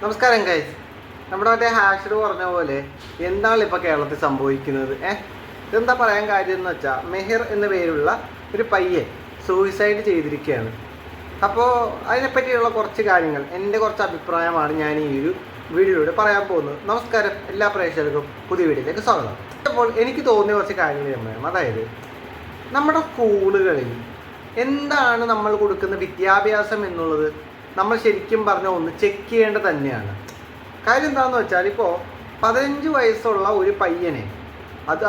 നമസ്കാരം ഗൈസ്. നമ്മുടെ മറ്റേ ഹാഷർ പറഞ്ഞ പോലെ എന്താണ് ഇപ്പോൾ കേരളത്തിൽ സംഭവിക്കുന്നത്? ഇതെന്താ പറയാൻ കാര്യം എന്ന് വെച്ചാൽ, മെഹിർ എന്ന പേരുള്ള ഒരു പയ്യൻ സൂയിസൈഡ് ചെയ്തിരിക്കുകയാണ്. അപ്പോൾ അതിനെപ്പറ്റിയുള്ള കുറച്ച് കാര്യങ്ങൾ, എൻ്റെ കുറച്ച് അഭിപ്രായമാണ് ഞാൻ ഈ ഒരു വീഡിയോയിലൂടെ പറയാൻ പോകുന്നത്. നമസ്കാരം എല്ലാ പ്രേക്ഷകർക്കും പുതിയ വീഡിയോയിലേക്ക് സ്വാഗതം. അപ്പോൾ എനിക്ക് തോന്നിയ കുറച്ച് കാര്യങ്ങൾ ഞാൻ പറയാം. അതായത് നമ്മുടെ സ്കൂളുകളിൽ എന്താണ് നമ്മൾ കൊടുക്കുന്ന വിദ്യാഭ്യാസം എന്നുള്ളത് നമ്മൾ ശരിക്കും പറഞ്ഞാൽ ഒന്ന് ചെക്ക് ചെയ്യേണ്ടത് തന്നെയാണ്. കാര്യം എന്താണെന്ന് വെച്ചാൽ, ഇപ്പോൾ 15 വയസ്സുള്ള ഒരു പയ്യനെ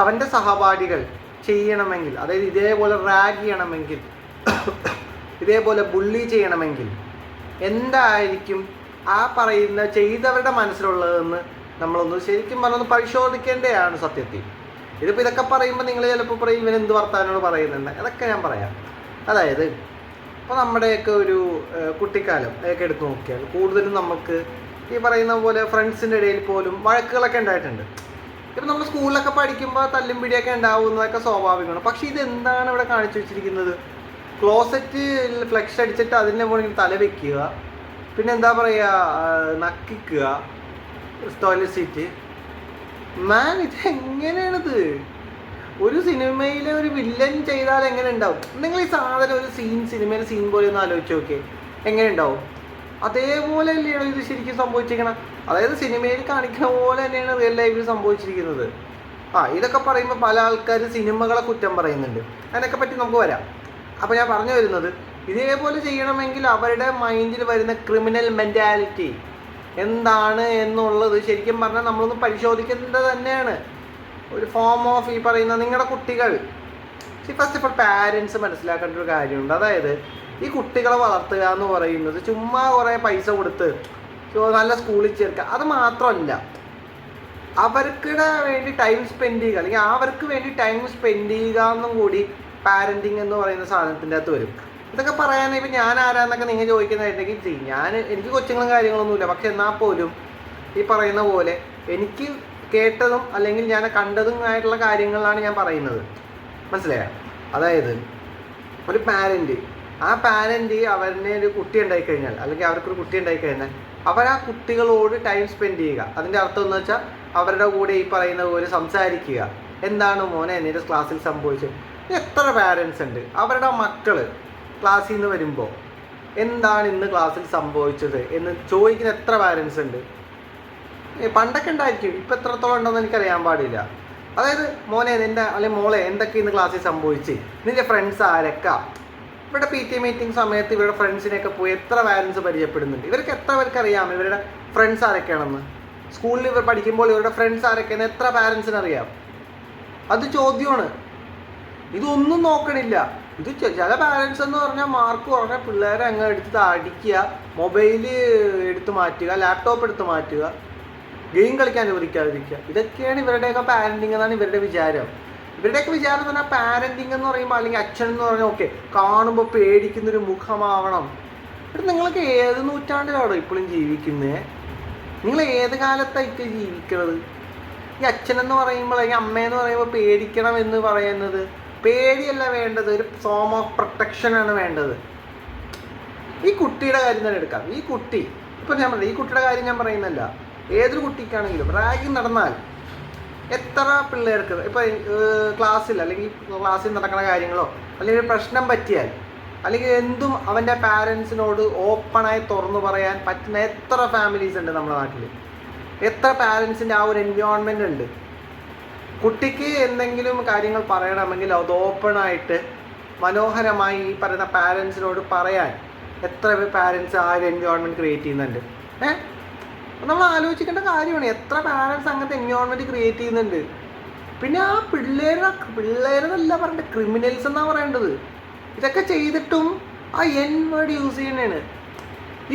അവൻ്റെ സഹപാഠികൾ ചെയ്യണമെങ്കിൽ, അതായത് ഇതേപോലെ റാഗ് ചെയ്യണമെങ്കിൽ, ഇതേപോലെ ബുള്ളി ചെയ്യണമെങ്കിൽ എന്തായിരിക്കും ആ പറയുന്ന ചെയ്തവരുടെ മനസ്സിലുള്ളതെന്ന് നമ്മളൊന്ന് ശരിക്കും പറഞ്ഞൊന്ന് പരിശോധിക്കേണ്ടതാണ് സത്യത്തിൽ. ഇതിപ്പോൾ ഇതൊക്കെ പറയുമ്പോൾ നിങ്ങൾ ചിലപ്പോൾ പറയും ഇവൻ എന്ത് വർത്താനോട് പറയുന്നുണ്ട്. അതൊക്കെ ഞാൻ പറയാം. അതായത് അപ്പോൾ നമ്മുടെയൊക്കെ ഒരു കുട്ടിക്കാലം ഒക്കെ എടുത്ത് നോക്കിയാൽ കൂടുതലും നമുക്ക് ഈ പറയുന്ന പോലെ ഫ്രണ്ട്സിൻ്റെ ഇടയിൽ പോലും വഴക്കുകളൊക്കെ ഉണ്ടായിട്ടുണ്ട്. ഇപ്പം നമ്മൾ സ്കൂളിലൊക്കെ പഠിക്കുമ്പോൾ തല്ലും പിടിയൊക്കെ ഉണ്ടാവുന്നതൊക്കെ സ്വാഭാവികമാണ്. പക്ഷേ ഇതെന്താണ് ഇവിടെ കാണിച്ചു വെച്ചിരിക്കുന്നത്? ക്ലോസറ്റിൽ ഫ്ലെക്സ് അടിച്ചിട്ട് അതിൻ്റെ മുകളിൽ തല വെക്കുക, പിന്നെ എന്താ പറയുക, നക്കിക്കുക, ടോയ്ലറ്റ് സീറ്റ്. മാൻ, ഇത് എങ്ങനെയാണിത്? ഒരു സിനിമയിലെ ഒരു വില്ലൻ ചെയ്താൽ എങ്ങനെ ഉണ്ടാവും? നിങ്ങൾ ഈ സാധനം ഒരു സിനിമയിലെ സീൻ പോലെ ഒന്ന് ആലോചിച്ച് നോക്കിയേ, എങ്ങനെ ഉണ്ടാവും? അതേപോലെ അല്ലേണോ ഇത് ശരിക്കും സംഭവിച്ചിരിക്കണം? അതായത് സിനിമയിൽ കാണിക്കുന്ന പോലെ തന്നെയാണ് റിയൽ ലൈഫിൽ സംഭവിച്ചിരിക്കുന്നത്. ഇതൊക്കെ പറയുമ്പോൾ പല ആൾക്കാർ സിനിമകളെ കുറ്റം പറയുന്നുണ്ട്. അതിനൊക്കെ പറ്റി നമുക്ക് വരാം. അപ്പോൾ ഞാൻ പറഞ്ഞു വരുന്നത്, ഇതേപോലെ ചെയ്യണമെങ്കിൽ അവരുടെ മൈൻഡിൽ വരുന്ന ക്രിമിനൽ മെൻറ്റാലിറ്റി എന്താണ് എന്നുള്ളത് ശരിക്കും പറഞ്ഞാൽ നമ്മളൊന്ന് പരിശോധിക്കേണ്ടത് തന്നെയാണ്. ഒരു ഫോം ഓഫ് ഈ പറയുന്ന നിങ്ങളുടെ കുട്ടികൾ, ഫസ്റ്റ് ഓഫ് ഓൾ പാരൻസ് മനസ്സിലാക്കേണ്ട ഒരു കാര്യമുണ്ട്. അതായത് ഈ കുട്ടികളെ വളർത്തുക എന്ന് പറയുന്നത് ചുമ്മാ കുറേ പൈസ കൊടുത്ത് നല്ല സ്കൂളിൽ ചേർക്കുക അത് മാത്രമല്ല, അവർക്കിടെ വേണ്ടി ടൈം സ്പെൻഡ് ചെയ്യുക, അല്ലെങ്കിൽ അവർക്ക് വേണ്ടി ടൈം സ്പെൻഡ് ചെയ്യുക എന്നും കൂടി പാരൻറ്റിങ് എന്ന് പറയുന്ന സാധനത്തിൻ്റെ അകത്ത് വരും. ഇതൊക്കെ പറയാൻ ഇപ്പം ഞാൻ ആരാന്നൊക്കെ നിങ്ങൾ ചോദിക്കുന്നതായിട്ടേക്ക് എനിക്ക് കൊച്ചുങ്ങളും കാര്യങ്ങളൊന്നുമില്ല. പക്ഷെ എന്നാൽ പോലും ഈ പറയുന്ന പോലെ എനിക്ക് കേട്ടതും അല്ലെങ്കിൽ ഞാൻ കണ്ടതും ആയിട്ടുള്ള കാര്യങ്ങളാണ് ഞാൻ പറയുന്നത്. മനസ്സിലായോ? അതായത് ഒരു പാരൻറ്റ്, ആ പാരൻറ്റ് അവരുടെ ഒരു കുട്ടി ഉണ്ടായിക്കഴിഞ്ഞാൽ, അല്ലെങ്കിൽ അവർക്കൊരു കുട്ടി ഉണ്ടായിക്കഴിഞ്ഞാൽ അവർ ആ കുട്ടികളോട് ടൈം സ്പെൻഡ് ചെയ്യുക. അതിൻ്റെ അർത്ഥം എന്ന് വെച്ചാൽ അവരുടെ കൂടെ ഈ പറയുന്ന പോലെ സംസാരിക്കുക. എന്താണ് മോനെ നിന്റെ ക്ലാസ്സിൽ സംഭവിച്ചത്? എത്ര പാരൻസ് ഉണ്ട് അവരുടെ മക്കൾ ക്ലാസ്സിൽ നിന്ന് വരുമ്പോൾ എന്താണ് ഇന്ന് ക്ലാസ്സിൽ സംഭവിച്ചത് എന്ന് ചോദിക്കുന്ന എത്ര പാരൻസ് ഉണ്ട്? പണ്ടൊക്കെ ഉണ്ടായിരിക്കും, ഇപ്പം എത്രത്തോളം ഉണ്ടെന്ന് എനിക്കറിയാൻ പാടില്ല. അതായത് മോനെ നിൻ്റെ അല്ലെങ്കിൽ മോളെ എന്തൊക്കെ ഇന്ന് ക്ലാസ്സിൽ സംഭവിച്ച്, നിൻ്റെ ഫ്രണ്ട്സ് ആരൊക്കെ? ഇവിടെ പി ടി മീറ്റിംഗ് സമയത്ത് ഇവരുടെ ഫ്രണ്ട്സിനെയൊക്കെ പോയി എത്ര പാരൻസ് പരിചയപ്പെടുന്നുണ്ട്? ഇവർക്ക് എത്ര പേർക്ക് അറിയാം ഇവരുടെ ഫ്രണ്ട്സ് ആരൊക്കെയാണെന്ന്? സ്കൂളിൽ ഇവർ പഠിക്കുമ്പോൾ ഇവരുടെ ഫ്രണ്ട്സ് ആരൊക്കെയാണെന്ന് എത്ര പാരൻസിന് അറിയാം? അത് ചോദ്യമാണ്. ഇതൊന്നും നോക്കണില്ല. ഇത് ചില പാരൻസ് എന്ന് പറഞ്ഞാൽ മാർക്ക് കുറഞ്ഞ പിള്ളേരെ അങ്ങ് എടുത്ത് അടിക്കുക, മൊബൈൽ എടുത്ത് മാറ്റുക, ലാപ്ടോപ്പ് എടുത്ത് മാറ്റുക, ഗെയിം കളിക്കാൻ അനുവദിക്കാതിരിക്കുക. ഇതൊക്കെയാണ് ഇവരുടെയൊക്കെ പാരൻറ്റിങ് എന്നാണ് ഇവരുടെ വിചാരം. ഇവരുടെയൊക്കെ വിചാരം എന്ന് പറഞ്ഞാൽ പാരൻറ്റിങ് എന്ന് പറയുമ്പോൾ, അല്ലെങ്കിൽ അച്ഛൻ എന്ന് പറഞ്ഞാൽ ഓക്കെ കാണുമ്പോൾ പേടിക്കുന്നൊരു മുഖമാവണം. എന്നിട്ട് നിങ്ങൾക്ക് ഏത് നൂറ്റാണ്ടിലാണോ ഇപ്പോഴും ജീവിക്കുന്നത്? നിങ്ങൾ ഏത് കാലത്തായിട്ട് ജീവിക്കുന്നത്? ഈ അച്ഛനെന്ന് പറയുമ്പോൾ അല്ലെങ്കിൽ അമ്മയെന്ന് പറയുമ്പോൾ പേടിക്കണം എന്ന് പറയുന്നത് പേടിയല്ല വേണ്ടത്, ഒരു ഫോം ഓഫ് പ്രൊട്ടക്ഷനാണ് വേണ്ടത്. ഈ കുട്ടിയുടെ കാര്യം തന്നെ എടുക്കാം. ഈ കുട്ടി ഇപ്പം ഞാൻ പറയുന്നത്, ഈ കുട്ടിയുടെ കാര്യം ഞാൻ പറയുന്നല്ല, ഏതൊരു കുട്ടിക്കാണെങ്കിലും റാഗിങ് നടന്നാൽ എത്ര പിള്ളേർക്ക് ഇപ്പോൾ ക്ലാസ്സിൽ അല്ലെങ്കിൽ ക്ലാസ്സിൽ നടക്കുന്ന കാര്യങ്ങളോ അല്ലെങ്കിൽ പ്രശ്നം പറ്റിയാൽ അല്ലെങ്കിൽ എന്തും അവൻ്റെ പാരൻസിനോട് ഓപ്പണായി തുറന്നു പറയാൻ പറ്റുന്ന എത്ര ഫാമിലീസ് ഉണ്ട് നമ്മുടെ നാട്ടിൽ? എത്ര പാരൻസിൻ്റെ ആ ഒരു എൻവയോൺമെൻ്റ് ഉണ്ട്? കുട്ടിക്ക് എന്തെങ്കിലും കാര്യങ്ങൾ പറയണമെങ്കിൽ അത് ഓപ്പണായിട്ട് മനോഹരമായി ഈ പറയുന്ന പാരൻസിനോട് പറയാൻ എത്ര പാരൻസ് ആ ഒരു എൻവയോൺമെൻറ്റ് ക്രിയേറ്റ് ചെയ്യുന്നുണ്ട്? നമ്മൾ ആലോചിക്കേണ്ട കാര്യമാണ്. എത്ര പാരൻസ് അങ്ങനത്തെ എൻവയോൺമെൻറ്റ് ക്രിയേറ്റ് ചെയ്യുന്നുണ്ട്? പിന്നെ ആ പിള്ളേരെന്നല്ല പറയേണ്ടത്, ക്രിമിനൽസ് എന്നാണ് പറയേണ്ടത്. ഇതൊക്കെ ചെയ്തിട്ടും ആ എൻ വേർഡ് യൂസ് ചെയ്യുന്നതാണ്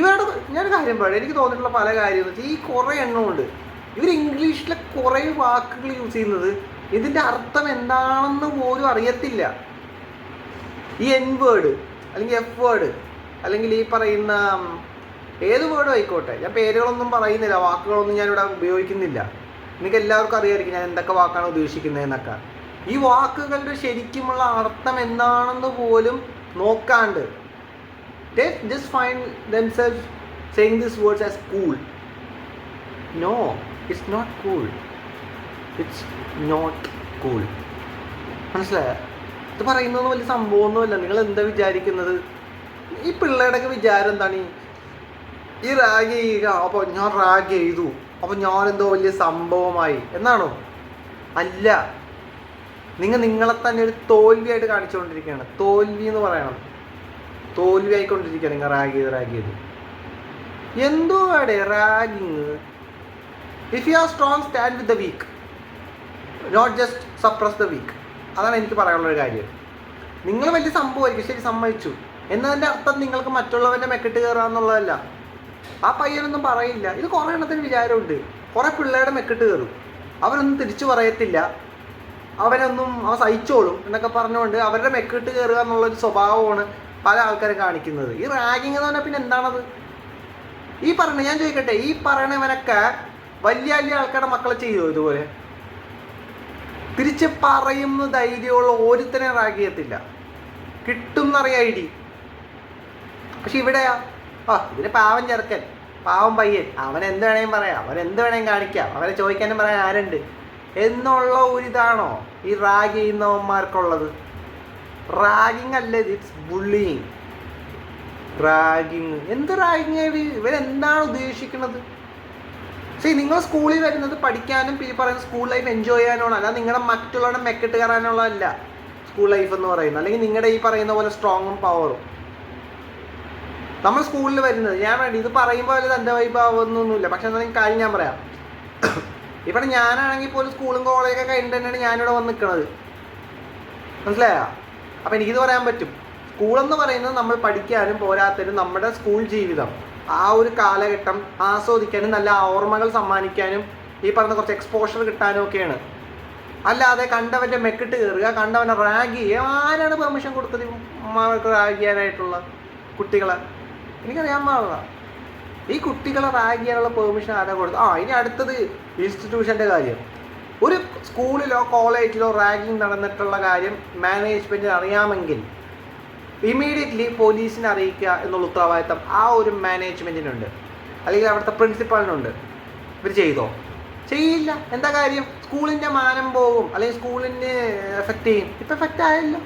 ഇവരുടെ. ഞാനൊരു കാര്യം പറയാം, എനിക്ക് തോന്നിയിട്ടുള്ള പല കാര്യം എന്ന് വെച്ചാൽ ഈ കുറേ എണ്ണമുണ്ട്. ഇവർ ഇംഗ്ലീഷിലെ കുറേ വാക്കുകൾ യൂസ് ചെയ്യുന്നത് ഇതിൻ്റെ അർത്ഥം എന്താണെന്ന് പോലും അറിയത്തില്ല. ഈ എൻ വേർഡ് അല്ലെങ്കിൽ എഫ് വേർഡ് അല്ലെങ്കിൽ ഈ പറയുന്ന ഏത് വേർഡും ആയിക്കോട്ടെ, ഞാൻ പേരുകളൊന്നും പറയുന്നില്ല, വാക്കുകളൊന്നും ഞാനിവിടെ ഉപയോഗിക്കുന്നില്ല. നിങ്ങൾക്ക് എല്ലാവർക്കും അറിയാമായിരിക്കും ഞാൻ എന്തൊക്കെ വാക്കാണ് ഉദ്ദേശിക്കുന്നതെന്നൊക്കെ. ഈ വാക്കുകളുടെ ശരിക്കുമുള്ള അർത്ഥം എന്താണെന്ന് പോലും നോക്കാണ്ട് they just find themselves saying these words as cool. No, it's not cool. It's not cool. മനസ്സിലായോ? ഇത് പറയുന്നതൊന്നും വലിയ സംഭവമൊന്നുമല്ല. നിങ്ങൾ എന്താ വിചാരിക്കുന്നത്? ഈ പിള്ളേരുടെയൊക്കെ വിചാരം എന്താണ്? ഈ റാഗ് ചെയ്യുക, അപ്പോൾ ഞാൻ റാഗ് ചെയ്തു, അപ്പോൾ ഞാനെന്തോ വലിയ സംഭവമായി എന്നാണോ? അല്ല, നിങ്ങളെ തന്നെ ഒരു തോൽവിയായിട്ട് കാണിച്ചുകൊണ്ടിരിക്കുകയാണ്. തോൽവി എന്ന് പറയണം, തോൽവി ആയിക്കൊണ്ടിരിക്കുക നിങ്ങൾ റാഗ് ചെയ്ത്. എന്തോ അവിടെ ragging? If you are strong, stand with the weak, not just suppress the weak. അതാണ് എനിക്ക് പറയാനുള്ളൊരു കാര്യം. നിങ്ങൾ വലിയ സംഭവമായിരിക്കും, ശരി, സമ്മതിച്ചു. എന്നതിൻ്റെ അർത്ഥം നിങ്ങൾക്ക് മറ്റുള്ളവൻ്റെ മെക്കിട്ട് കയറുക എന്നുള്ളതല്ല. ആ പയ്യനൊന്നും പറയില്ല. ഇത് കുറേ എണ്ണത്തിന് വിചാരമുണ്ട്. കുറേ പിള്ളേരുടെ മെക്കിട്ട് കയറും, അവരൊന്നും തിരിച്ചു പറയത്തില്ല, അവൻ സഹിച്ചോളും എന്നൊക്കെ പറഞ്ഞുകൊണ്ട് അവരുടെ മെക്കിട്ട് കയറുക എന്നുള്ളൊരു സ്വഭാവമാണ് പല ആൾക്കാരും കാണിക്കുന്നത്. ഈ റാഗിങ് എന്ന് പറഞ്ഞാൽ പിന്നെ എന്താണത്? ഞാൻ ചോദിക്കട്ടെ, ഈ പറയണവനൊക്കെ വലിയ വലിയ ആൾക്കാരുടെ മക്കളെ ചെയ്യുമോ ഇതുപോലെ? തിരിച്ച് പറയുന്ന ധൈര്യമുള്ള ഒരുത്തനെ റാഗ് ചെയ്യത്തില്ല. കിട്ടും എന്നറിയാം ഐഡി. പക്ഷെ ഇവിടെയാ, ഇതിന് പാവം ചെറുക്കൻ, പാവം പയ്യൻ, അവൻ എന്ത് വേണേലും പറയാം, അവൻ എന്ത് വേണേലും കാണിക്കാം, അവനെ ചോദിക്കാനും പറയാൻ ആരുണ്ട് എന്നുള്ള ഒരിതാണോ ഈ റാഗ് ചെയ്യുന്നവന്മാർക്കുള്ളത്? റാഗിങ് അല്ല, ഇറ്റ്സ് ബുള്ളിങ്. റാഗിങ് എന്ത് റാഗിങ്? ഇവരെന്താണ് ഉദ്ദേശിക്കുന്നത്? ശരി, നിങ്ങൾ സ്കൂളിൽ വരുന്നത് പഠിക്കാനും ഈ പറയുന്ന സ്കൂൾ ലൈഫ് എൻജോയ് ചെയ്യാനാണ്, അല്ല നിങ്ങളുടെ മറ്റുള്ളവരുടെ മെക്കിട്ട് കയറാനുള്ളതല്ല സ്കൂൾ ലൈഫ് എന്ന് പറയുന്നത്. അല്ലെങ്കിൽ നിങ്ങളുടെ ഈ പറയുന്ന പോലെ സ്ട്രോങ്ങും പവറും. നമ്മൾ സ്കൂളിൽ വരുന്നത്, ഞാൻ വേണ്ടി ഇത് പറയുമ്പോൾ വല്ല തൻ്റെ വൈഭാവമൊന്നുമില്ല, പക്ഷെ എന്തെങ്കിലും കാര്യം ഞാൻ പറയാം. ഇപ്പം ഞാനാണെങ്കിൽ പോലും സ്കൂളും കോളേജൊക്കെ കഴിഞ്ഞിട്ട് തന്നെയാണ് ഞാനിവിടെ വന്ന് നിൽക്കുന്നത്. മനസ്സിലായോ? അപ്പം എനിക്കിത് പറയാൻ പറ്റും. സ്കൂളെന്ന് പറയുന്നത് നമ്മൾ പഠിക്കാനും പോരാത്തതിനും നമ്മുടെ സ്കൂൾ ജീവിതം, ആ ഒരു കാലഘട്ടം ആസ്വദിക്കാനും നല്ല ഓർമ്മകൾ സമ്മാനിക്കാനും ഈ പറഞ്ഞ കുറച്ച് എക്സ്പോഷർ കിട്ടാനും ഒക്കെയാണ്. അല്ലാതെ കണ്ടവൻ്റെ മെക്കിട്ട് കയറുക, കണ്ടവനെ റാഗ് ചെയ്യുക. ആരാണ് പെർമിഷൻ കൊടുത്തത് അവർക്ക് റാഗ് ചെയ്യാനായിട്ടുള്ള കുട്ടികളെ? എനിക്കറിയാൻ പാടില്ല. ഈ കുട്ടികളെ റാഗ് ചെയ്യാനുള്ള പെർമിഷൻ ആരാ കൊടുത്തത്? ഇനി അടുത്തത് ഇൻസ്റ്റിറ്റ്യൂഷൻ്റെ കാര്യം. ഒരു സ്കൂളിലോ കോളേജിലോ റാഗിങ് നടന്നിട്ടുള്ള കാര്യം മാനേജ്മെൻറ്റിന് അറിയാമെങ്കിൽ ഇമ്മീഡിയറ്റ്ലി പോലീസിനെ അറിയിക്കുക എന്നുള്ള ഉത്തരവാദിത്തം ആ ഒരു മാനേജ്മെൻറ്റിനുണ്ട്, അല്ലെങ്കിൽ അവിടുത്തെ പ്രിൻസിപ്പാളിനുണ്ട്. ഇവർ ചെയ്തോ? ചെയ്യില്ല. എന്താ കാര്യം? സ്കൂളിൻ്റെ മാനം പോകും, അല്ലെങ്കിൽ സ്കൂളിന് എഫക്റ്റ് ചെയ്യും. ഇപ്പം എഫക്റ്റ് ആയല്ലോ,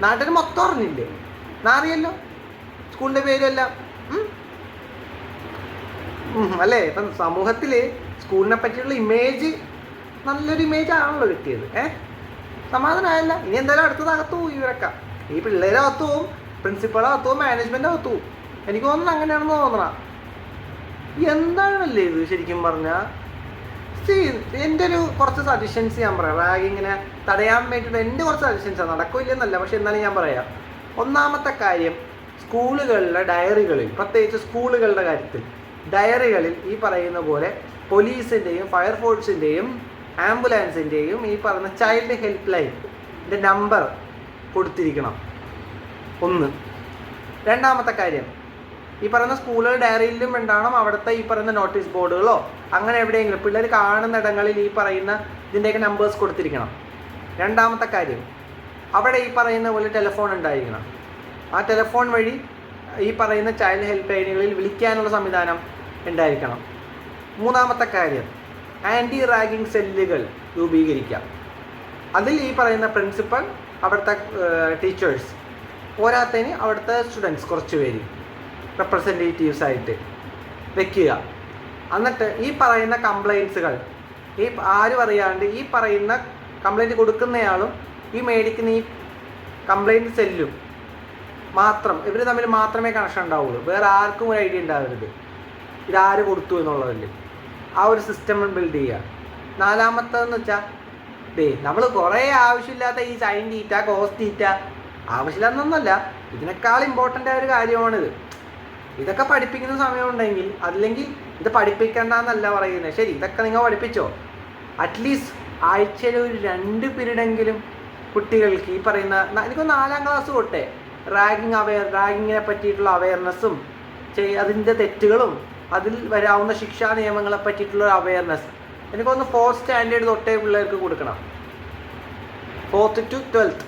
നാട്ടിൽ മൊത്തം അറിഞ്ഞില്ലേ, നാറിയല്ലോ സ്കൂളിൻ്റെ പേരല്ല അല്ലേ? ഇപ്പം സമൂഹത്തിൽ സ്കൂളിനെ പറ്റിയുള്ള ഇമേജ് നല്ലൊരു ഇമേജ് ആണല്ലോ കിട്ടിയത്. സമാധാനമായല്ല. ഇനി എന്തായാലും അടുത്തത് അകത്തു പോവും ഇവരൊക്കെ. ഈ പിള്ളേരെ അകത്തു പോവും, പ്രിൻസിപ്പൾ അകത്തു പോവും, മാനേജ്മെൻ്റ് അകത്തു പോവും. എനിക്ക് തോന്നുന്നു അങ്ങനെയാണെന്ന് തോന്നണം. എന്താണല്ലേ ഇത് ശരിക്കും പറഞ്ഞാൽ? എൻ്റെ ഒരു കുറച്ച് സജഷൻസ് ഞാൻ പറയാം. റാഗിങ്ങിനെ തടയാൻ വേണ്ടിയിട്ട് എൻ്റെ കുറച്ച് സജഷൻസാണ്. നടക്കില്ലെന്നല്ല, പക്ഷെ എന്നാലും ഞാൻ പറയാം. ഒന്നാമത്തെ കാര്യം, സ്കൂളുകളിലെ ഡയറികളിൽ, പ്രത്യേകിച്ച് സ്കൂളുകളുടെ കാര്യത്തിൽ ഡയറികളിൽ ഈ പറയുന്ന പോലെ പോലീസിൻ്റെയും ഫയർഫോഴ്സിൻ്റെയും ആംബുലൻസിൻ്റെയും ഈ പറയുന്ന ചൈൽഡ് ഹെൽപ്പ് ലൈനിൻ്റെ നമ്പർ കൊടുത്തിരിക്കണം. ഒന്ന്. രണ്ടാമത്തെ കാര്യം, ഈ പറയുന്ന സ്കൂളുകൾ ഡയറിയിലും ഉണ്ടാവണം അവിടുത്തെ ഈ പറയുന്ന നോട്ടീസ് ബോർഡുകളോ അങ്ങനെ എവിടെയെങ്കിലും പിള്ളേർ കാണുന്ന ഇടങ്ങളിൽ ഈ പറയുന്ന ഇതിൻ്റെയൊക്കെ നമ്പേഴ്സ് കൊടുത്തിരിക്കണം. രണ്ടാമത്തെ കാര്യം, അവിടെ ഈ പറയുന്ന പോലെ ടെലിഫോൺ ഉണ്ടായിരിക്കണം. ആ ടെലിഫോൺ വഴി ഈ പറയുന്ന ചൈൽഡ് ഹെൽപ്പ് ലൈനുകളിൽ വിളിക്കാനുള്ള സംവിധാനം ഉണ്ടായിരിക്കണം. മൂന്നാമത്തെ കാര്യം, ആൻറ്റി റാഗിങ് സെല്ലുകൾ രൂപീകരിക്കാം. അതിൽ ഈ പറയുന്ന പ്രിൻസിപ്പൽ, അവിടുത്തെ ടീച്ചേഴ്സ്, പോരാത്തതിന് അവിടുത്തെ സ്റ്റുഡൻസ് കുറച്ച് പേര് റെപ്രസെൻറ്റേറ്റീവ്സ് ആയിട്ട് വെക്കുക. എന്നിട്ട് ഈ പറയുന്ന കംപ്ലയിൻസുകൾ ഈ ആരും അറിയാണ്ട് ഈ പറയുന്ന കംപ്ലയിൻറ്റ് കൊടുക്കുന്നയാളും ഈ മേടിക്കുന്ന ഈ കംപ്ലയിൻറ്റ് സെല്ലും മാത്രം, ഇവർ തമ്മിൽ മാത്രമേ കണക്ഷൻ ഉണ്ടാവുള്ളൂ. വേറെ ആർക്കും ഒരു ഐഡിയ ഉണ്ടാവരുത് ഇതാര് കൊടുത്തു എന്നുള്ളതിൽ. ആ ഒരു സിസ്റ്റം ബിൽഡ് ചെയ്യുക. നാലാമത്തതെന്ന് വെച്ചാൽ നമ്മൾ കുറേ ആവശ്യമില്ലാത്ത ഈ സൈൻ തീറ്റ, കോസ് തീറ്റ, ആവശ്യമില്ലാന്നൊന്നുമല്ല, ഇതിനേക്കാൾ ഇമ്പോർട്ടൻ്റ് ആയ ഒരു കാര്യമാണിത്. ഇതൊക്കെ പഠിപ്പിക്കുന്ന സമയമുണ്ടെങ്കിൽ, അല്ലെങ്കിൽ ഇത് പഠിപ്പിക്കേണ്ടെന്നല്ല പറയുന്നത്. ശരി, ഇതൊക്കെ നിങ്ങൾ പഠിപ്പിച്ചോ. അറ്റ്ലീസ്റ്റ് ആഴ്ചയിൽ ഒരു 2 പീരീഡെങ്കിലും കുട്ടികൾക്ക് ഈ പറയുന്ന, എനിക്ക് 4ാം ക്ലാസ് തൊട്ടേ റാഗിങ്ങിനെ പറ്റിയിട്ടുള്ള അവയർനെസ്സും അതിൻ്റെ തെറ്റുകളും അതിൽ വരാവുന്ന ശിക്ഷാ നിയമങ്ങളെ പറ്റിയിട്ടുള്ള അവയർനെസ് എനിക്കൊന്ന് 4th സ്റ്റാൻഡേർഡ് തൊട്ടേ പിള്ളേർക്ക് കൊടുക്കണം. 4th to 12th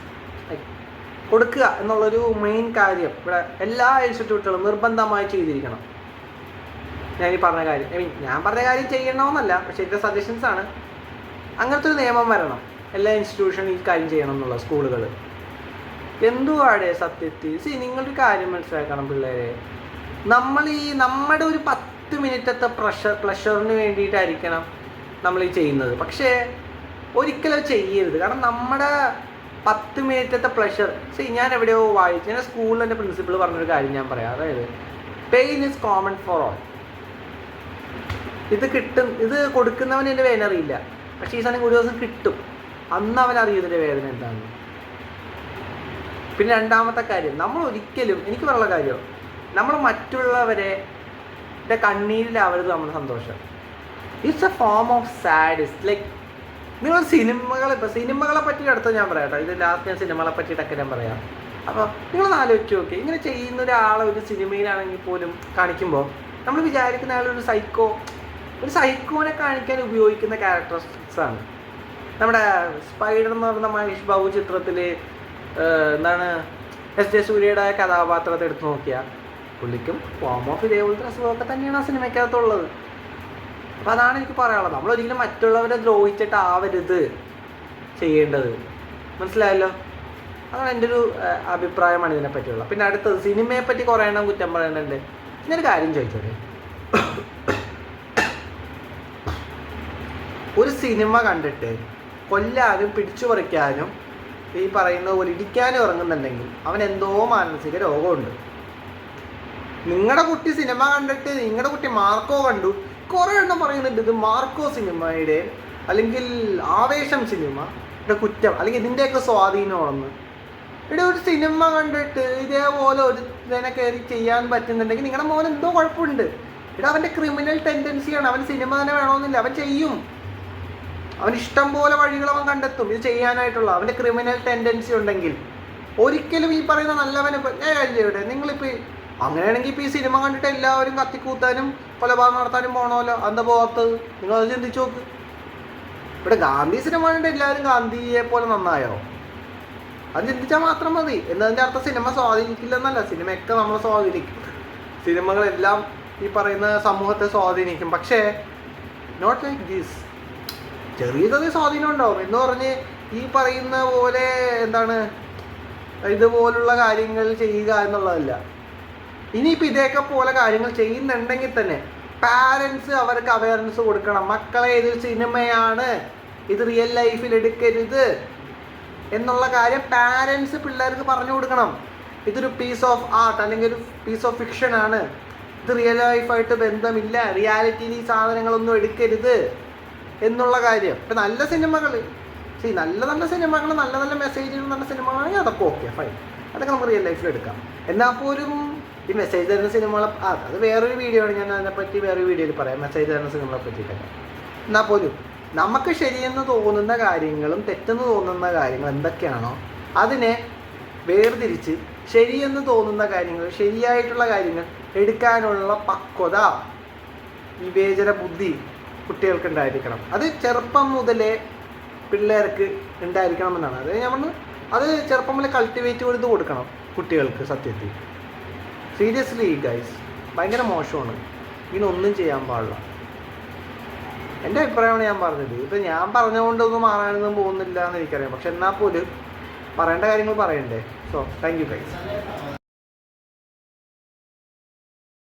കൊടുക്കുക എന്നുള്ളൊരു മെയിൻ കാര്യം ഇവിടെ എല്ലാ ഇൻസ്റ്റിറ്റ്യൂട്ടുകളും നിർബന്ധമായി ചെയ്തിരിക്കണം. ഞാൻ ഈ പറഞ്ഞ കാര്യം ഞാൻ പറഞ്ഞ കാര്യം ചെയ്യണമെന്നല്ല, പക്ഷേ എൻ്റെ സജഷൻസ് ആണ്. അങ്ങനത്തെ ഒരു നിയമം വരണം, എല്ലാ ഇൻസ്റ്റിറ്റ്യൂഷനും ഈ കാര്യം ചെയ്യണം എന്നുള്ള സ്കൂളുകൾ. എന്തുവാടെ സത്യത്തിൽ നിങ്ങളൊരു കാര്യം മനസ്സിലാക്കണം പിള്ളേരെ, നമ്മുടെ ഒരു 10 മിനിറ്റത്തെ പ്ലഷറിന് വേണ്ടിയിട്ടായിരിക്കണം നമ്മൾ ഈ ചെയ്യുന്നത്. പക്ഷേ ഒരിക്കലും ചെയ്യരുത്. കാരണം നമ്മുടെ 10 മിനിറ്റത്തെ പ്ലഷർ ഞാൻ എവിടെയോ വായിച്ചു, ഞാൻ സ്കൂളിൽ എൻ്റെ പ്രിൻസിപ്പൾ പറഞ്ഞൊരു കാര്യം ഞാൻ പറയാം. അതായത് pain is common for all. ഇത് കൊടുക്കുന്നവന് എൻ്റെ വേദന അറിയില്ല, പക്ഷേ ഈ സാധനം ഒരു ദിവസം കിട്ടും, അന്ന് അവൻ അറിയും ഇതിൻ്റെ വേദന എന്താണെന്ന്. പിന്നെ രണ്ടാമത്തെ കാര്യം, നമ്മൾ ഒരിക്കലും, എനിക്ക് പറയാനുള്ള കാര്യം, നമ്മൾ മറ്റുള്ളവരെ കണ്ണീരിലാവരുത് നമ്മുടെ സന്തോഷം. It's A form of sadist. Like നിങ്ങൾ സിനിമകളെ പറ്റി അടുത്ത് ഞാൻ പറയാം കേട്ടോ. ഇത് ലാസ്റ്റ് ഞാൻ സിനിമകളെ പറ്റിയിട്ടൊക്കെ ഞാൻ പറയാം. അപ്പോൾ നിങ്ങളൊന്ന് ആലോചിച്ച് നോക്കി, ഇങ്ങനെ ചെയ്യുന്ന ഒരാളെ ഒരു സിനിമയിലാണെങ്കിൽ പോലും കാണിക്കുമ്പോൾ നമ്മൾ വിചാരിക്കുന്ന ആളൊരു സൈക്കോനെ കാണിക്കാൻ ഉപയോഗിക്കുന്ന ക്യാരക്ടറിസ്റ്റിക്സ് ആണ്. നമ്മുടെ സ്പൈഡർ എന്ന് പറയുന്ന മഹേഷ് ബാബു ചിത്രത്തിൽ എന്താണ് എസ് ജെ സൂര്യയുടെ കഥാപാത്രത്തെ എടുത്ത് നോക്കിയാൽ പുള്ളിക്കും ഫോം ഓഫ് ഇതേപോലത്തെ അസുഖമൊക്കെ തന്നെയാണ് ആ സിനിമയ്ക്കകത്തുള്ളത്. അപ്പോൾ അതാണ് എനിക്ക് പറയാനുള്ളത്. നമ്മളൊരിക്കലും മറ്റുള്ളവരെ ദ്രോഹിച്ചിട്ടാവരുത് ചെയ്യേണ്ടത്. മനസ്സിലായല്ലോ? അതാണ് എൻ്റെ ഒരു അഭിപ്രായമാണ് ഇതിനെപ്പറ്റിയുള്ള. പിന്നെ അടുത്തത്, സിനിമയെ പറ്റി കുറേ എണ്ണം കുറ്റം പറയുന്നുണ്ട്. ഞാനൊരു കാര്യം ചോദിച്ചോട്ടെ, ഒരു സിനിമ കണ്ടിട്ട് കൊല്ലാനും പിടിച്ചു പറിക്കാനും ഈ പറയുന്ന പോലെ ഇടിക്കാനും ഇറങ്ങുന്നുണ്ടെങ്കിൽ അവൻ എന്തോ മാനസിക രോഗമുണ്ട്. നിങ്ങളുടെ കുട്ടി സിനിമ കണ്ടിട്ട്, നിങ്ങളുടെ കുട്ടി മാർക്കോ കണ്ടു, കുറേ എണ്ണം പറയുന്നുണ്ട് ഇത് മാർക്കോ സിനിമയുടെ അല്ലെങ്കിൽ ആവേശം സിനിമയുടെ കുറ്റം അല്ലെങ്കിൽ ഇതിൻ്റെയൊക്കെ സ്വാധീനമാണെന്ന്. ഇവിടെ ഒരു സിനിമ കണ്ടിട്ട് ഇതേപോലെ ഒരു ഇതിനെ കയറി ചെയ്യാൻ പറ്റുന്നുണ്ടെങ്കിൽ നിങ്ങളുടെ മോൻ എന്തോ കുഴപ്പമുണ്ട്. ഇവിടെ അവൻ്റെ ക്രിമിനൽ ടെൻഡൻസിയാണ്. അവൻ സിനിമ തന്നെ വേണമെന്നില്ല, അവൻ ചെയ്യും. അവൻ ഇഷ്ടം പോലെ വഴികൾ അവൻ കണ്ടെത്തും ഇത് ചെയ്യാനായിട്ടുള്ള. അവൻ്റെ ക്രിമിനൽ ടെൻഡൻസി ഉണ്ടെങ്കിൽ ഒരിക്കലും ഈ പറയുന്ന നല്ലവനെ ഇവിടെ നിങ്ങളിപ്പോൾ അങ്ങനെയാണെങ്കിൽ ഇപ്പോൾ ഈ സിനിമ കണ്ടിട്ട് എല്ലാവരും കത്തിക്കൂത്താനും കൊലപാതകം നടത്താനും പോകണമല്ലോ. എന്താ പോകാത്തത്? നിങ്ങളത് ചിന്തിച്ചു നോക്ക്. ഇവിടെ ഗാന്ധി സിനിമ കണ്ടിട്ട് എല്ലാവരും ഗാന്ധിയെ പോലെ നന്നായോ? അത് ചിന്തിച്ചാൽ മാത്രം മതി. എന്നതിൻ്റെ അർത്ഥം സിനിമ സ്വാധീനിക്കില്ലെന്നല്ല, സിനിമയൊക്കെ നമ്മളെ സ്വാധീനിക്കും. സിനിമകളെല്ലാം ഈ പറയുന്ന സമൂഹത്തെ സ്വാധീനിക്കും. പക്ഷേ നോട്ട് ലൈക്ക് ദിസ്. ചെറിയതത് സ്വാധീനം ഉണ്ടാവും എന്ന് പറഞ്ഞ് ഈ പറയുന്ന പോലെ എന്താണ് ഇതുപോലുള്ള കാര്യങ്ങൾ ചെയ്യുക എന്നുള്ളതല്ല. ഇനിയിപ്പോൾ ഇതേക്കെ പോലെ കാര്യങ്ങൾ ചെയ്യുന്നുണ്ടെങ്കിൽ തന്നെ പാരൻസ് അവർക്ക് അവയർനെസ് കൊടുക്കണം. മക്കളെ ഇത് സിനിമയാണ്, ഇത് റിയൽ ലൈഫിൽ എടുക്കരുത് എന്നുള്ള കാര്യം പാരൻസ് പിള്ളേർക്ക് പറഞ്ഞു കൊടുക്കണം. ഇതൊരു പീസ് ഓഫ് ആർട്ട് അല്ലെങ്കിൽ ഒരു പീസ് ഓഫ് ഫിക്ഷൻ ആണ്, ഇത് റിയൽ ലൈഫായിട്ട് ബന്ധമില്ല, റിയാലിറ്റിയിൽ ഈ സാധനങ്ങളൊന്നും എടുക്കരുത് എന്നുള്ള കാര്യം. ഇപ്പം നല്ല സിനിമകൾ നല്ല സിനിമകൾ, നല്ല നല്ല മെസ്സേജുകൾ, നല്ല സിനിമകളാണെങ്കിൽ അതൊക്കെ ഓക്കെ ഫൈൻ, അതൊക്കെ നമുക്ക് റിയൽ ലൈഫിൽ എടുക്കാം. എന്നാൽ പോലും ഈ മെസ്സേജ് തരുന്ന സിനിമകളെ അത് വേറൊരു വീഡിയോ ആണ്, ഞാൻ അതിനെപ്പറ്റി വേറൊരു വീഡിയോയിൽ പറയാം, മെസ്സേജ് തരുന്ന സിനിമകളെ പറ്റിയിട്ടൊക്കെ. എന്നാൽ പോലും നമുക്ക് ശരിയെന്ന് തോന്നുന്ന കാര്യങ്ങളും തെറ്റെന്ന് തോന്നുന്ന കാര്യങ്ങൾ എന്തൊക്കെയാണോ അതിനെ വേർതിരിച്ച് ശരിയെന്ന് തോന്നുന്ന കാര്യങ്ങൾ, ശരിയായിട്ടുള്ള കാര്യങ്ങൾ എടുക്കാനുള്ള പക്വത, വിവേചന ബുദ്ധി കുട്ടികൾക്ക് ഉണ്ടായിരിക്കണം. അത് ചെറുപ്പം മുതലേ പിള്ളേർക്ക് ഉണ്ടായിരിക്കണമെന്നാണ്. അത് ചെറുപ്പം മുതലേ കൾട്ടിവേറ്റ് ചെയ്ത് കൊടുക്കണം കുട്ടികൾക്ക്. സത്യത്തിൽ സീരിയസ്ലി ഗൈസ് ഭയങ്കര മോശമാണ്, ഇതിനൊന്നും ചെയ്യാൻ പാടില്ല. എൻ്റെ അഭിപ്രായമാണ് ഞാൻ പറഞ്ഞത്. ഇപ്പം ഞാൻ പറഞ്ഞുകൊണ്ടൊന്നും മാറാനൊന്നും പോകുന്നില്ല എന്ന് എനിക്കറിയാം, പക്ഷെ എന്നാൽ പോലും പറയേണ്ട കാര്യങ്ങൾ പറയണ്ടേ. So thank you guys.